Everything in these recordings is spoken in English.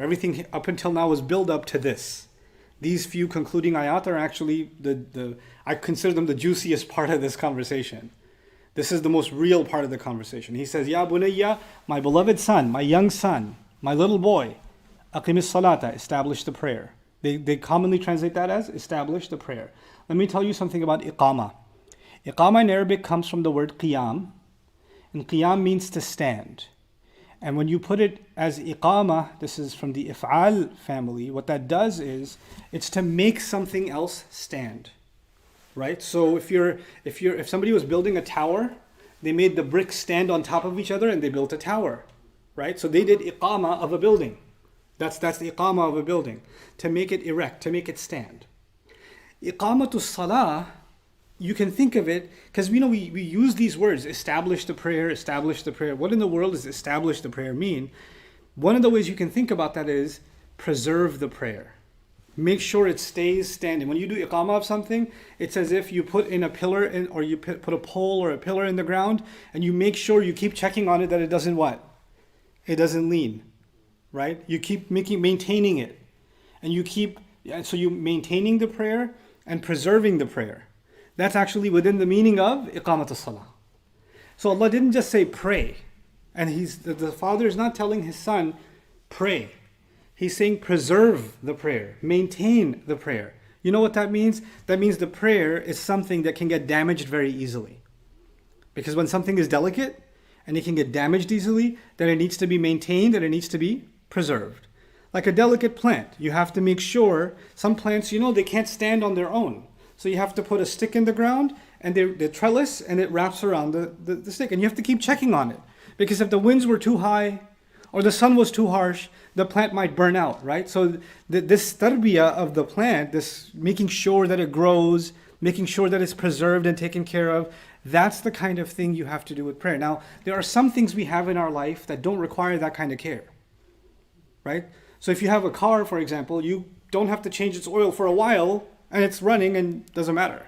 Everything up until now was build up to this. These few concluding ayat are actually I consider them the juiciest part of this conversation. This is the most real part of the conversation. He says, Ya bunayya, my beloved son, my young son, my little boy, aqimis salata, establish the prayer. They commonly translate that as establish the prayer. Let me tell you something about iqama. Iqama in Arabic comes from the word qiyam, and qiyam means to stand. And when you put it as iqama, this is from the if'al family, what that does is it's to make something else stand. Right? So if somebody was building a tower, they made the bricks stand on top of each other and they built a tower. Right? So they did iqama of a building. That's the iqama of a building, to make it erect, to make it stand. Iqamatu salah, you can think of it, because we use these words, establish the prayer, establish the prayer. What in the world does establish the prayer mean? One of the ways you can think about that is preserve the prayer. Make sure it stays standing. When you do iqamah of something, it's as if you put in a pillar or you put a pole or a pillar in the ground, and you make sure you keep checking on it that it doesn't what? It doesn't lean. Right? You keep maintaining it. And so you maintaining the prayer and preserving the prayer. That's actually within the meaning of iqamat as-salah. So Allah didn't just say pray. And the father is not telling his son, pray. He's saying preserve the prayer, maintain the prayer. You know what that means? That means the prayer is something that can get damaged very easily. Because when something is delicate and it can get damaged easily, then it needs to be maintained and it needs to be preserved. Like a delicate plant, you have to make sure, some plants, they can't stand on their own. So you have to put a stick in the ground and they trellis and it wraps around the stick. And you have to keep checking on it. Because if the winds were too high or the sun was too harsh, the plant might burn out, right? So this tarbiyah of the plant, this making sure that it grows, making sure that it's preserved and taken care of, that's the kind of thing you have to do with prayer. Now, there are some things we have in our life that don't require that kind of care, right? So if you have a car, for example, you don't have to change its oil for a while and it's running and doesn't matter,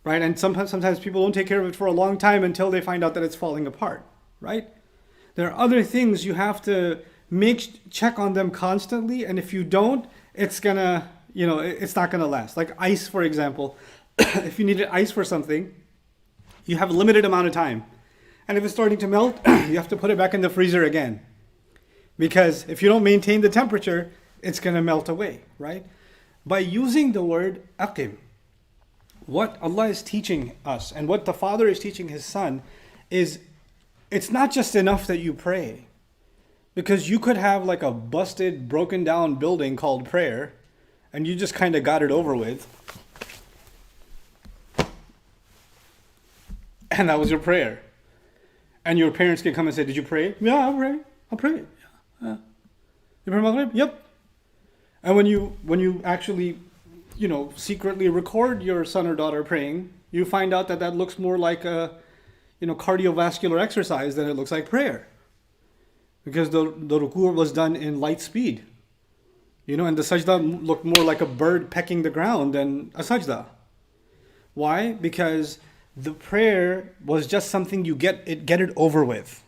right? And sometimes people don't take care of it for a long time until they find out that it's falling apart, right? There are other things you have to check on them constantly, and if you don't, it's not gonna last. Like ice, for example. If you needed ice for something, you have a limited amount of time. And if it's starting to melt, you have to put it back in the freezer again. Because if you don't maintain the temperature, it's gonna melt away, right? By using the word aqim, what Allah is teaching us and what the father is teaching his son is, it's not just enough that you pray. Because you could have like a busted, broken down building called prayer, and you just kind of got it over with. And that was your prayer. And your parents can come and say, did you pray? Yeah, I'll pray. Yeah. You pray Maghrib? Yep. And when you actually, secretly record your son or daughter praying, you find out that looks more like a, cardiovascular exercise than it looks like prayer. Because the ruku' was done in light speed. And the sajda looked more like a bird pecking the ground than a sajda. Why? Because the prayer was just something you get it over with.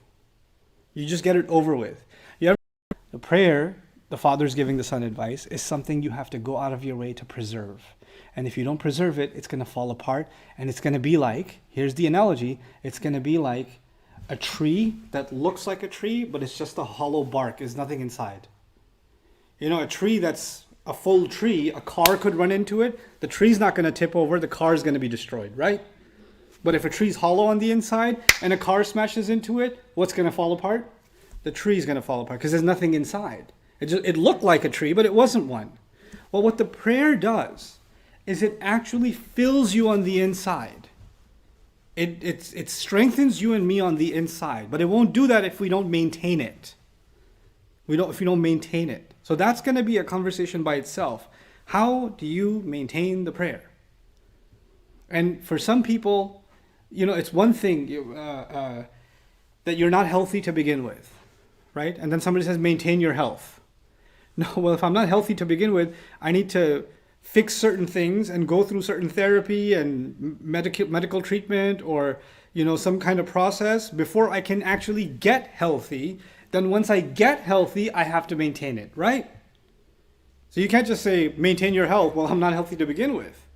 You just get it over with. The prayer, the father's giving the son advice, is something you have to go out of your way to preserve. And if you don't preserve it, it's going to fall apart. And it's going to be like, here's the analogy, it's going to be like a tree that looks like a tree, but it's just a hollow bark. There's nothing inside. A tree that's a full tree, a car could run into it. The tree's not going to tip over. The car is going to be destroyed, right? But if a tree's hollow on the inside and a car smashes into it, what's going to fall apart? The tree's going to fall apart because there's nothing inside. It looked like a tree, but it wasn't one. Well, what the prayer does is it actually fills you on the inside. It strengthens you and me on the inside, but it won't do that if we don't maintain it. If we don't maintain it. So that's going to be a conversation by itself. How do you maintain the prayer? And for some people, it's one thing that you're not healthy to begin with, right? And then somebody says, maintain your health. No, well, if I'm not healthy to begin with, I need to fix certain things and go through certain therapy and medical treatment or some kind of process before I can actually get healthy. then once I get healthy, I have to maintain it, right? So you can't just say, maintain your health. Well, I'm not healthy to begin with.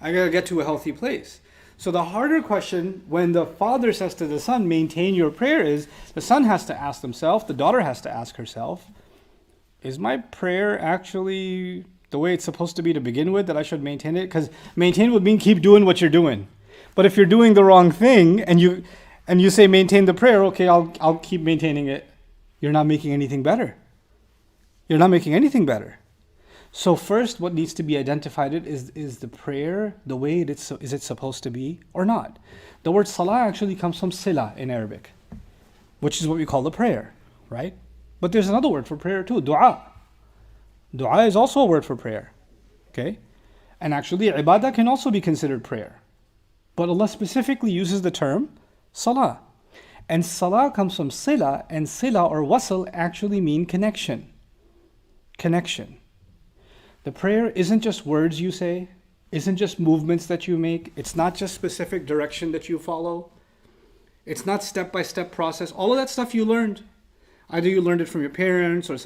I gotta get to a healthy place. So the harder question when the father says to the son, maintain your prayer, is the son has to ask himself, the daughter has to ask herself, is my prayer actually the way it's supposed to be to begin with, that I should maintain it? Because maintain would mean keep doing what you're doing. But if you're doing the wrong thing and you say maintain the prayer, okay, I'll keep maintaining it. You're not making anything better. You're not making anything better. So first, what needs to be identified is the prayer the way is it supposed to be or not? The word salah actually comes from sila in Arabic, which is what we call the prayer, right? But there's another word for prayer too, dua. Dua is also a word for prayer, okay? And actually, ibadah can also be considered prayer. But Allah specifically uses the term salah. And salah comes from sila, and sila or wasl actually mean connection. Connection. The prayer isn't just words you say, isn't just movements that you make, it's not just specific direction that you follow, it's not step-by-step process. All of that stuff you learned. Either you learned it from your parents, or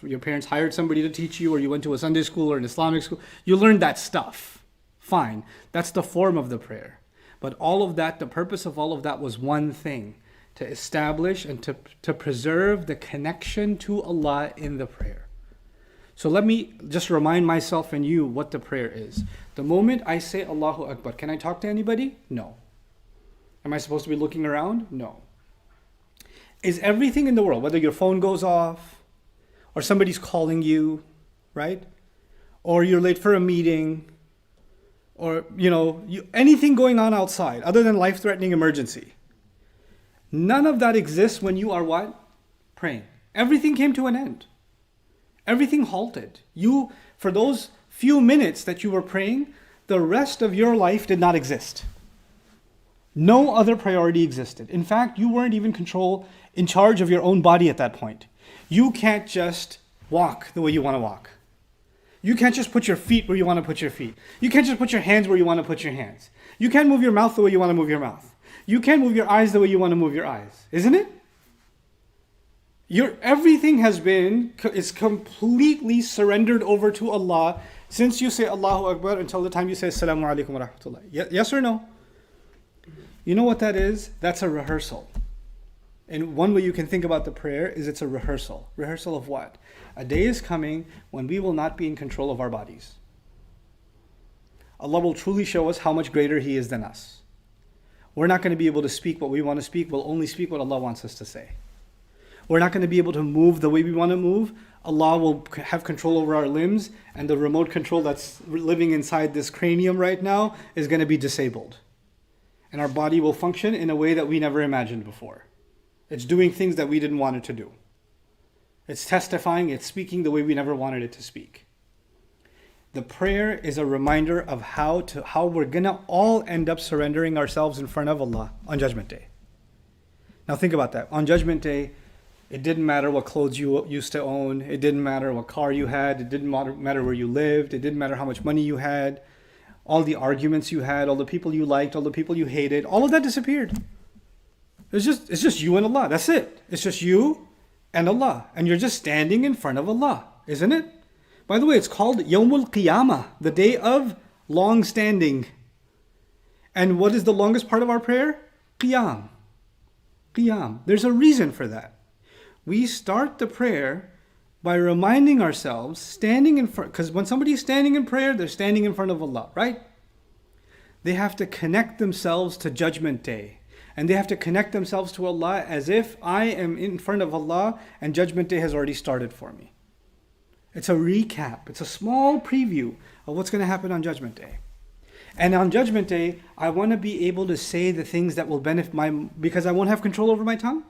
your parents hired somebody to teach you, or you went to a Sunday school or an Islamic school. You learned that stuff. Fine. That's the form of the prayer. But all of that, the purpose of all of that was one thing, to establish and to preserve the connection to Allah in the prayer. So let me just remind myself and you what the prayer is. The moment I say Allahu Akbar, can I talk to anybody? No. Am I supposed to be looking around? No. Is everything in the world, whether your phone goes off, or somebody's calling you, right? Or you're late for a meeting, or anything going on outside other than life-threatening emergency. None of that exists when you are what? Praying. Everything came to an end. Everything halted. For those few minutes that you were praying, the rest of your life did not exist. No other priority existed. In fact, you weren't even in charge of your own body at that point. You can't just walk the way you want to walk. You can't just put your feet where you want to put your feet. You can't just put your hands where you want to put your hands. You can't move your mouth the way you want to move your mouth. You can't move your eyes the way you want to move your eyes. Isn't it? Everything is completely surrendered over to Allah since you say Allahu Akbar until the time you say Assalamu alaikum wa rahmatullah. Yes or no? You know what that is? That's a rehearsal. And one way you can think about the prayer is it's a rehearsal. Rehearsal of what? A day is coming when we will not be in control of our bodies. Allah will truly show us how much greater He is than us. We're not going to be able to speak what we want to speak. We'll only speak what Allah wants us to say. We're not going to be able to move the way we want to move. Allah will have control over our limbs, and the remote control that's living inside this cranium right now is going to be disabled. And our body will function in a way that we never imagined before. It's doing things that we didn't want it to do. It's testifying, it's speaking the way we never wanted it to speak. The prayer is a reminder of how we're going to all end up surrendering ourselves in front of Allah on Judgment Day. Now think about that. On Judgment Day, it didn't matter what clothes you used to own. It didn't matter what car you had. It didn't matter where you lived. It didn't matter how much money you had. All the arguments you had, all the people you liked, all the people you hated, all of that disappeared. It's just you and Allah. That's it. It's just you and Allah. And you're just standing in front of Allah, isn't it? By the way, it's called Yawmul Qiyamah, the day of long standing. And what is the longest part of our prayer? Qiyam. Qiyam. There's a reason for that. We start the prayer by reminding ourselves, standing in front, because when somebody's standing in prayer, they're standing in front of Allah, right? They have to connect themselves to Judgment Day. And they have to connect themselves to Allah as if I am in front of Allah and Judgment Day has already started for me. It's a recap. It's a small preview of what's going to happen on Judgment Day. And on Judgment Day, I want to be able to say the things that will benefit because I won't have control over my tongue.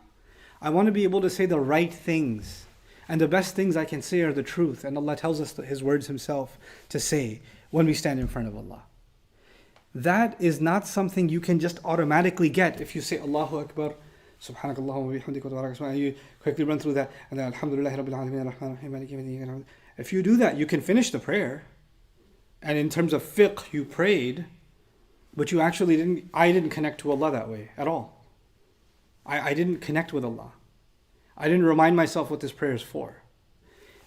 I want to be able to say the right things. And the best things I can say are the truth. And Allah tells us His words Himself to say when we stand in front of Allah. That is not something you can just automatically get if you say Allahu Akbar, Subhanakallah wa bihamdika wa tabarak ismuka, and you quickly run through that, and then Alhamdulillahi Rabbil Alamin Ar-Rahman Ar-Rahim Maliki Yawmid Din. If you do that, you can finish the prayer. And in terms of fiqh, you prayed, but I didn't connect to Allah that way at all. I didn't connect with Allah. I didn't remind myself what this prayer is for.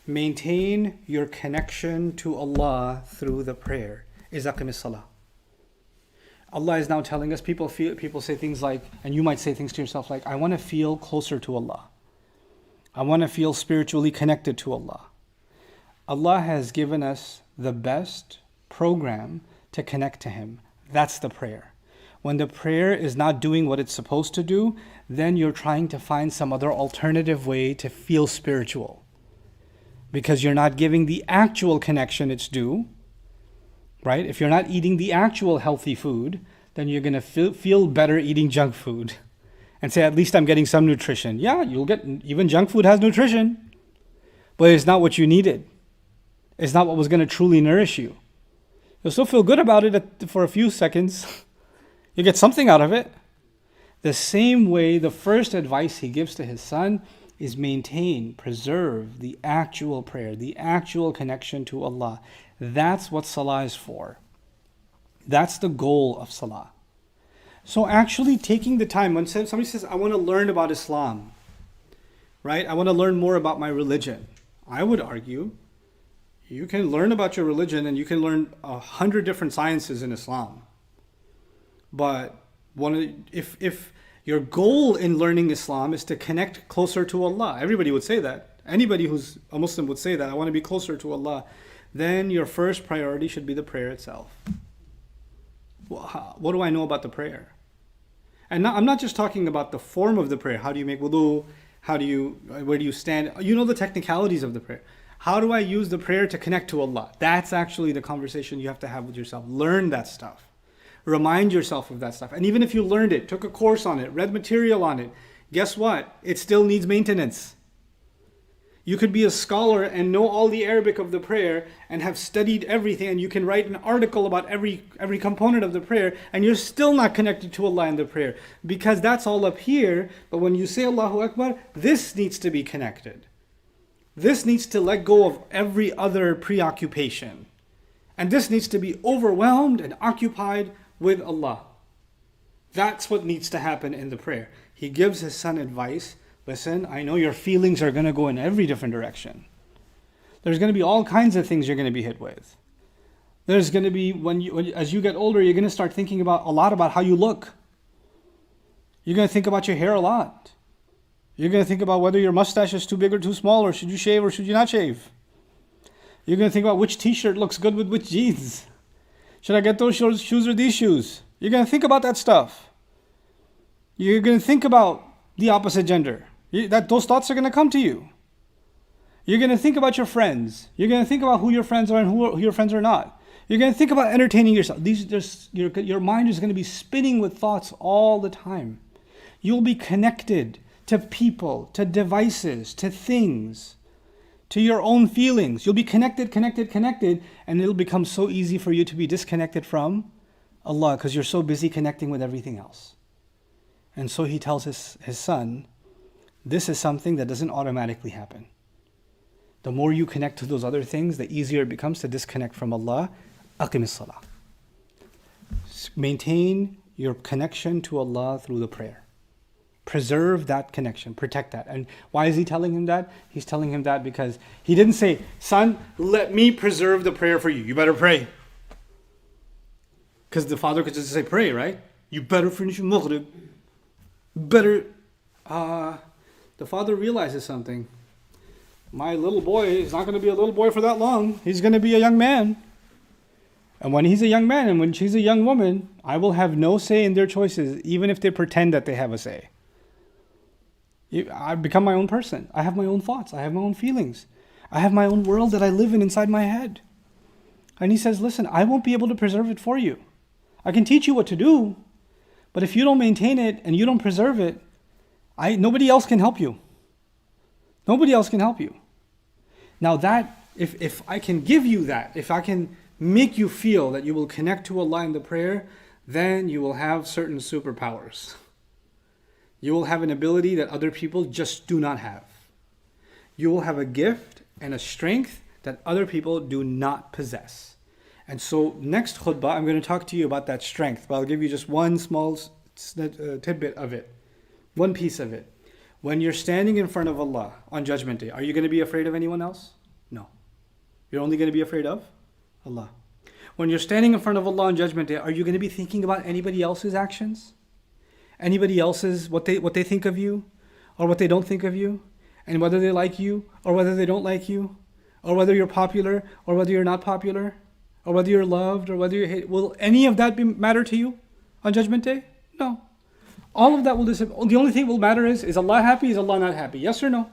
Maintain your connection to Allah through the prayer. Is aqim as-salah. Allah is now telling us, people say things like, and you might say things to yourself like, I want to feel closer to Allah. I want to feel spiritually connected to Allah. Allah has given us the best program to connect to Him. That's the prayer. When the prayer is not doing what it's supposed to do, then you're trying to find some other alternative way to feel spiritual. Because you're not giving the actual connection its due, right? If you're not eating the actual healthy food, then you're going to feel better eating junk food and say, at least I'm getting some nutrition. Yeah, you'll get, even junk food has nutrition, but it's not what you needed. It's not what was going to truly nourish you. You'll still feel good about it for a few seconds. You get something out of it. The same way, the first advice he gives to his son is maintain, preserve the actual prayer, the actual connection to Allah. That's what salah is for. That's the goal of salah. So actually taking the time, when somebody says, I want to learn about Islam, right? I want to learn more about my religion. I would argue, you can learn about your religion and you can learn 100 different sciences in Islam. But if your goal in learning Islam is to connect closer to Allah, everybody would say that. Anybody who's a Muslim would say that, I want to be closer to Allah. Then your first priority should be the prayer itself. What do I know about the prayer? And I'm not just talking about the form of the prayer. How do you make wudu? Where do you stand? You know the technicalities of the prayer. How do I use the prayer to connect to Allah? That's actually the conversation you have to have with yourself. Learn that stuff. Remind yourself of that stuff. And even if you learned it, took a course on it, read material on it, guess what? It still needs maintenance. You could be a scholar and know all the Arabic of the prayer and have studied everything, and you can write an article about every component of the prayer, and you're still not connected to Allah in the prayer, because that's all up here. But when you say Allahu Akbar, this needs to be connected. This needs to let go of every other preoccupation. And this needs to be overwhelmed and occupied with Allah. That's what needs to happen in the prayer. He gives his son advice. Listen, I know your feelings are going to go in every different direction. There's going to be all kinds of things you're going to be hit with. There's going to be, as you get older, you're going to start thinking a lot about how you look. You're going to think about your hair a lot. You're going to think about whether your mustache is too big or too small, or should you shave or should you not shave. You're going to think about which t-shirt looks good with which jeans. Should I get those shoes or these shoes? You're going to think about that stuff. You're going to think about the opposite gender. Those thoughts are going to come to you. You're going to think about your friends. You're going to think about who your friends are and who your friends are not. You're going to think about entertaining yourself. Your mind is going to be spinning with thoughts all the time. You'll be connected to people, to devices, to things, to your own feelings. You'll be connected, and it'll become so easy for you to be disconnected from Allah because you're so busy connecting with everything else. And so he tells his son, this is something that doesn't automatically happen. The more you connect to those other things, the easier it becomes to disconnect from Allah. Aqim as-salah. Maintain your connection to Allah through the prayer. Preserve that connection, protect that. And why is he telling him that? He's telling him that because he didn't say, son, let me preserve the prayer for you. You better pray. Because the father could just say, pray, right? You better finish your maghrib. The father realizes something. My little boy is not going to be a little boy for that long. He's going to be a young man. And when he's a young man and when she's a young woman, I will have no say in their choices, even if they pretend that they have a say. I become my own person. I have my own thoughts. I have my own feelings. I have my own world that I live in inside my head. And he says, listen, I won't be able to preserve it for you. I can teach you what to do, but if you don't maintain it and you don't preserve it, nobody else can help you. Nobody else can help you. Now that, if I can give you that, if I can make you feel that you will connect to Allah in the prayer, then you will have certain superpowers. You will have an ability that other people just do not have. You will have a gift and a strength that other people do not possess. And so next khutbah, I'm going to talk to you about that strength, but I'll give you just one small tidbit of it, one piece of it. When you're standing in front of Allah on Judgment Day, are you going to be afraid of anyone else? No. You're only going to be afraid of Allah. When you're standing in front of Allah on Judgment Day, are you going to be thinking about anybody else's actions? Anybody else's, what they think of you, or what they don't think of you, and whether they like you, or whether they don't like you, or whether you're popular, or whether you're not popular, or whether you're loved, or whether you're hated? Will any of that matter to you on Judgment Day? No. All of that will disappear. The only thing that will matter is Allah happy, is Allah not happy? Yes or no?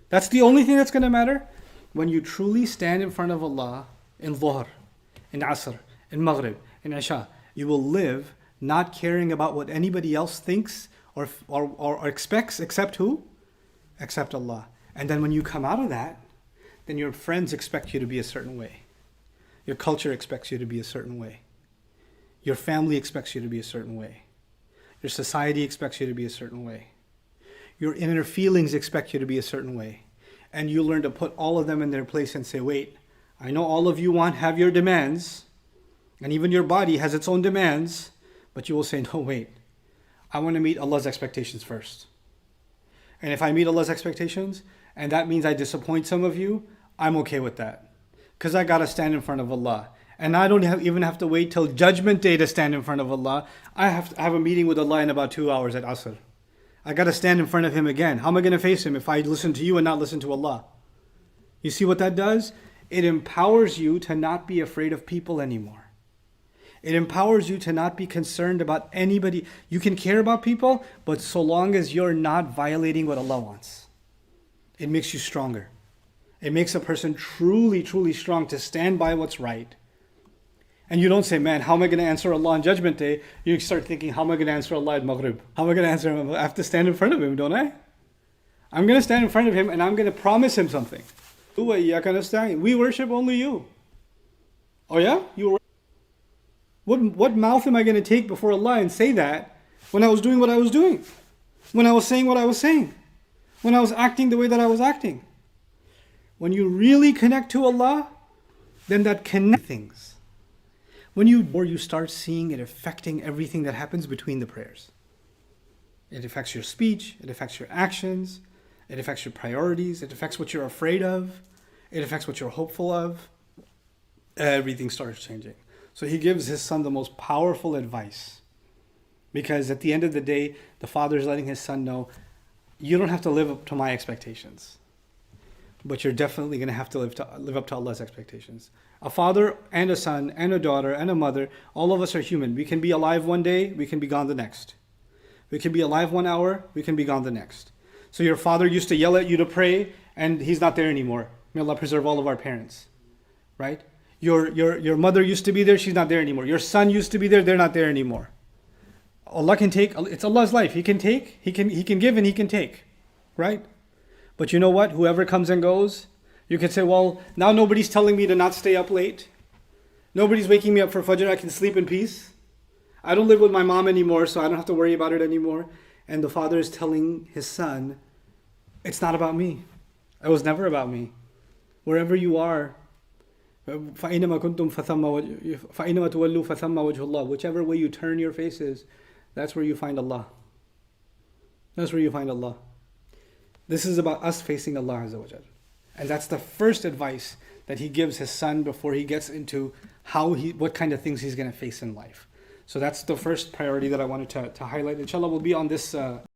That's the only thing that's going to matter. When you truly stand in front of Allah in Dhuhr, in Asr, in Maghrib, in Isha, you will live not caring about what anybody else thinks or expects, except who? Except Allah. And then when you come out of that, then your friends expect you to be a certain way. Your culture expects you to be a certain way. Your family expects you to be a certain way. Your society expects you to be a certain way. Your inner feelings expect you to be a certain way. And you learn to put all of them in their place and say, wait, I know all of you have your demands, and even your body has its own demands, but you will say, no, wait, I want to meet Allah's expectations first. And if I meet Allah's expectations, and that means I disappoint some of you, I'm okay with that. Because I got to stand in front of Allah. And I don't even have to wait till Judgment Day to stand in front of Allah. I have to have a meeting with Allah in about 2 hours at Asr. I got to stand in front of Him again. How am I going to face Him if I listen to you and not listen to Allah? You see what that does? It empowers you to not be afraid of people anymore. It empowers you to not be concerned about anybody. You can care about people, but so long as you're not violating what Allah wants. It makes you stronger. It makes a person truly, truly strong to stand by what's right. And you don't say, man, how am I going to answer Allah on Judgment Day? You start thinking, how am I going to answer Allah at Maghrib? How am I going to answer Him? I have to stand in front of Him, don't I? I'm going to stand in front of Him and I'm going to promise Him something. We worship only you. Oh yeah? What mouth am I going to take before Allah and say that when I was doing what I was doing? When I was saying what I was saying? When I was acting the way that I was acting? When you really connect to Allah, then that connects things. When you start seeing it affecting everything that happens between the prayers. It affects your speech, it affects your actions, it affects your priorities, it affects what you're afraid of, it affects what you're hopeful of. Everything starts changing. So he gives his son the most powerful advice. Because at the end of the day, the father is letting his son know, you don't have to live up to my expectations. But you're definitely going to have to live up to Allah's expectations. A father and a son and a daughter and a mother, all of us are human. We can be alive one day, we can be gone the next. We can be alive 1 hour, we can be gone the next. So your father used to yell at you to pray, and he's not there anymore. May Allah preserve all of our parents. Right? Your mother used to be there, she's not there anymore. Your son used to be there, they're not there anymore. Allah can take, it's Allah's life. He can take, He can give and He can take. Right? But you know what? Whoever comes and goes, you can say, well, now nobody's telling me to not stay up late. Nobody's waking me up for Fajr, I can sleep in peace. I don't live with my mom anymore, so I don't have to worry about it anymore. And the father is telling his son, it's not about me. It was never about me. Wherever you are, فَأَيْنَمَا كُنْتُمْ فَأَيْنَمَا تُوَلُّوا فَثَمَّ وَجْهُ اللَّهِ. Whichever way you turn your faces, that's where you find Allah. That's where you find Allah. This is about us facing Allah Azza wa Jal. And that's the first advice that he gives his son before he gets into what kind of things he's going to face in life. So that's the first priority that I wanted to highlight. Inshallah, we'll be on this